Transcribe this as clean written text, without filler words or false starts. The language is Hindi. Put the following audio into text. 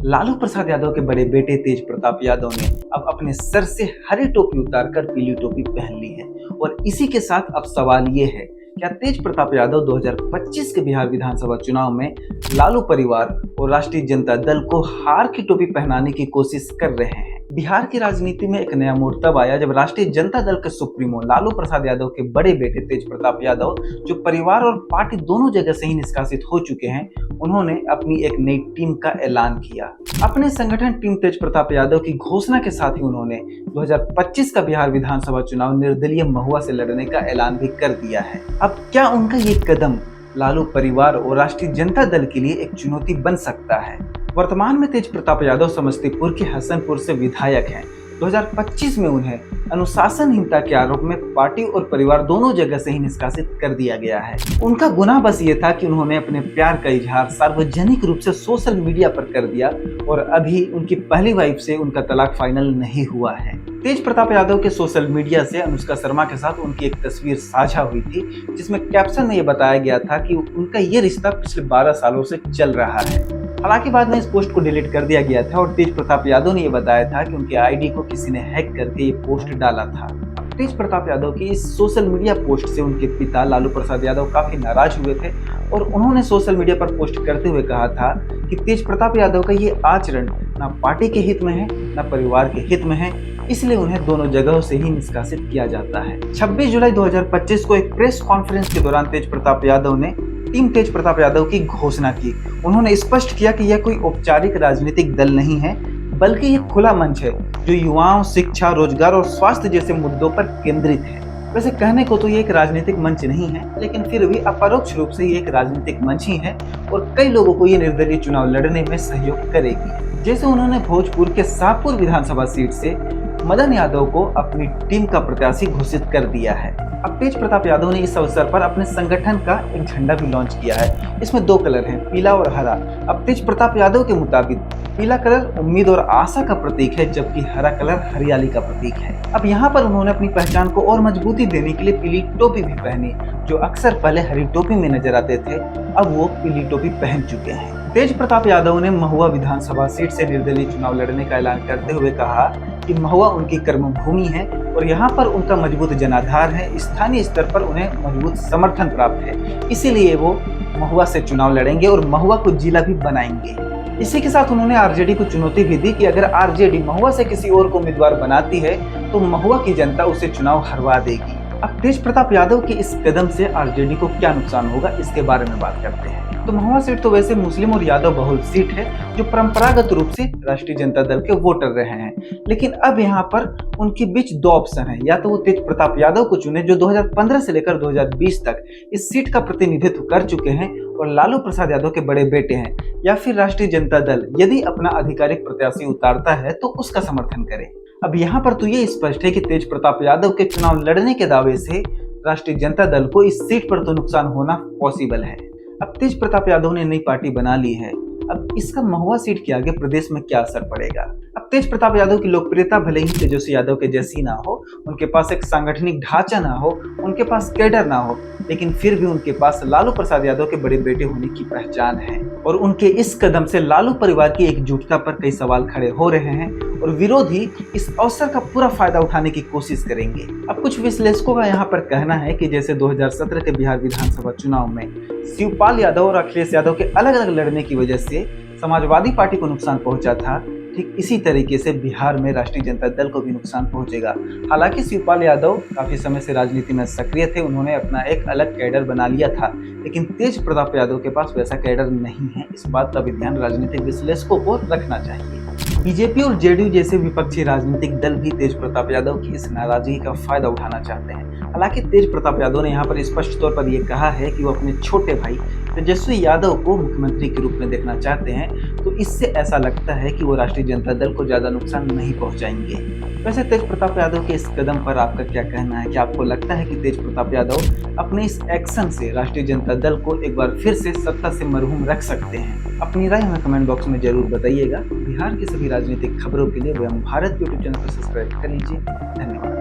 लालू प्रसाद यादव के बड़े बेटे तेज प्रताप यादव ने अब अपने सर से हरी टोपी उतारकर पीली टोपी पहन ली है। और इसी के साथ अब सवाल ये है, क्या तेज प्रताप यादव 2025 के बिहार विधानसभा चुनाव में लालू परिवार और राष्ट्रीय जनता दल को हार की टोपी पहनाने की कोशिश कर रहे हैं? बिहार की राजनीति में एक नया मोड़ तब आया जब राष्ट्रीय जनता दल के सुप्रीमो लालू प्रसाद यादव के बड़े बेटे तेज प्रताप यादव, जो परिवार और पार्टी दोनों जगह से ही निष्कासित हो चुके हैं, उन्होंने अपनी एक नई टीम का ऐलान किया। अपने संगठन टीम तेज प्रताप यादव की घोषणा के साथ ही उन्होंने 2025 का बिहार विधानसभा चुनाव निर्दलीय महुआ से लड़ने का ऐलान भी कर दिया है। अब क्या उनका ये कदम लालू परिवार और राष्ट्रीय जनता दल के लिए एक चुनौती बन सकता है? वर्तमान में तेज प्रताप यादव समस्तीपुर के हसनपुर से विधायक हैं। 2025 में उन्हें अनुशासनहीनता के आरोप में पार्टी और परिवार दोनों जगह से ही निष्कासित कर दिया गया है। उनका गुनाह बस ये था कि उन्होंने अपने प्यार का इजहार सार्वजनिक रूप से सोशल मीडिया पर कर दिया और अभी उनकी पहली वाइफ से उनका तलाक फाइनल नहीं हुआ है। तेज प्रताप यादव के सोशल मीडिया से अनुष्का शर्मा के साथ उनकी एक तस्वीर साझा हुई थी, जिसमें कैप्शन में ये बताया गया था कि उनका ये रिश्ता पिछले 12 सालों से चल रहा है। हालांकि बाद में इस पोस्ट को डिलीट कर दिया गया था और तेज प्रताप यादव ने यह बताया था कि उनके आईडी को किसी ने हैक करके ये पोस्ट डाला था। तेज प्रताप यादव की इस सोशल मीडिया पोस्ट से उनके पिता लालू प्रसाद यादव काफी नाराज हुए थे और उन्होंने सोशल मीडिया पर पोस्ट करते हुए कहा था कि तेज प्रताप यादव का ये आचरण न पार्टी के हित में है न परिवार के हित में है, इसलिए उन्हें दोनों जगहों से ही निष्कासित किया जाता है। 26 जुलाई 2025 को एक प्रेस कॉन्फ्रेंस के दौरान तेज प्रताप यादव ने टीम तेज प्रताप यादव की घोषणा की। उन्होंने स्पष्ट किया कि यह कोई औपचारिक राजनीतिक दल नहीं है, बल्कि यह खुला मंच है जो युवाओं, शिक्षा, रोजगार और स्वास्थ्य जैसे मुद्दों पर केंद्रित है। वैसे कहने को तो ये एक राजनीतिक मंच नहीं है, लेकिन फिर भी अपरोक्ष रूप से ये एक राजनीतिक मंच ही है और कई लोगों को ये निर्दलीय चुनाव लड़ने में सहयोग करेगी। जैसे उन्होंने भोजपुर के शाहपुर विधानसभा सीट से मदन यादव को अपनी टीम का प्रत्याशी घोषित कर दिया है। अब तेज प्रताप यादव ने इस अवसर पर अपने संगठन का एक झंडा भी लॉन्च किया है। इसमें 2 कलर हैं, पीला और हरा। अब तेज प्रताप यादव के मुताबिक पीला कलर उम्मीद और आशा का प्रतीक है, जबकि हरा कलर हरियाली का प्रतीक है। अब यहाँ पर उन्होंने अपनी पहचान को और मजबूती देने के लिए पीली टोपी भी पहनी। जो अक्सर पहले हरी टोपी में नजर आते थे, अब वो पीली टोपी पहन चुके हैं। तेज प्रताप यादव ने महुआ विधानसभा सीट से निर्दलीय चुनाव लड़ने का ऐलान करते हुए कहा कि महुआ उनकी कर्मभूमि है और यहाँ पर उनका मजबूत जनाधार है। स्थानीय स्तर पर उन्हें मजबूत समर्थन प्राप्त है, इसीलिए वो महुआ से चुनाव लड़ेंगे और महुआ को जिला भी बनाएंगे। इसी के साथ उन्होंने आरजेडी को चुनौती भी दी कि अगर आरजेडी महुआ से किसी और को उम्मीदवार बनाती है तो महुआ की जनता उसे चुनाव हरवा देगी। अब तेज प्रताप यादव के इस कदम से आरजेडी को क्या नुकसान होगा, इसके बारे में बात करते हैं। तो महुआ सीट तो वैसे मुस्लिम और यादव बहुल सीट है, जो परंपरागत रूप से राष्ट्रीय जनता दल के वोटर रहे हैं। लेकिन अब यहाँ पर उनके बीच 2 ऑप्शन है, या तो वो तेज प्रताप यादव को चुने जो 2015 से लेकर 2020 तक इस सीट का प्रतिनिधित्व कर चुके हैं और लालू प्रसाद यादव के बड़े बेटे हैं, या फिर राष्ट्रीय जनता दल यदि अपना आधिकारिक प्रत्याशी उतारता है तो उसका समर्थन करे। अब यहाँ पर तो ये स्पष्ट है कि तेज प्रताप यादव के चुनाव लड़ने के दावे से राष्ट्रीय जनता दल को इस सीट पर तो नुकसान होना पॉसिबल है। अब तेज प्रताप यादव ने नई पार्टी बना ली है, अब इसका महुआ सीट के आगे प्रदेश में क्या असर पड़ेगा? अब तेज प्रताप यादव की लोकप्रियता भले ही तेजस्वी यादव के जैसी ना हो, उनके पास एक सांगठनिक ढांचा ना हो, उनके पास कैडर ना हो, लेकिन फिर भी उनके पास लालू प्रसाद यादव के बड़े बेटे होने की पहचान है और उनके इस कदम से लालू परिवार की एकजुटता पर कई सवाल खड़े हो रहे हैं और विरोधी इस अवसर का पूरा फायदा उठाने की कोशिश करेंगे। अब कुछ विश्लेषकों का यहाँ पर कहना है कि जैसे 2017 के बिहार विधानसभा चुनाव में शिवपाल यादव और अखिलेश यादव के अलग अलग लड़ने की वजह से समाजवादी पार्टी को नुकसान पहुंचा था, ठीक इसी तरीके से बिहार में राष्ट्रीय जनता दल को भी नुकसान पहुंचेगा। हालांकि शिवपाल यादव काफी समय से राजनीति में सक्रिय थे, उन्होंने अपना एक अलग कैडर बना लिया था, लेकिन तेज प्रताप यादव के पास वैसा कैडर नहीं है। इस बात का भी ध्यान राजनीतिक विश्लेषकों को रखना चाहिए। बीजेपी और जेडीयू जैसे विपक्षी राजनीतिक दल भी तेज प्रताप यादव की इस नाराजगी का फायदा उठाना चाहते हैं। हालांकि तेज प्रताप यादव ने यहाँ पर स्पष्ट तौर पर यह कहा है कि वो अपने छोटे भाई तेजस्वी यादव को मुख्यमंत्री के रूप में देखना चाहते हैं, तो इससे ऐसा लगता है कि वो राष्ट्रीय जनता दल को ज्यादा नुकसान नहीं पहुंचाएंगे। वैसे तेज प्रताप यादव के इस कदम पर आपका क्या कहना है? क्या आपको लगता है कि तेज प्रताप यादव अपने इस एक्शन से राष्ट्रीय जनता दल को एक बार फिर से सत्ता से मरहूम रख सकते हैं? अपनी राय हमें कमेंट बॉक्स में जरूर बताइएगा। बिहार की सभी राजनीतिक खबरों के लिए वयम भारत यूट्यूब चैनल को सब्सक्राइब कर लीजिए। धन्यवाद।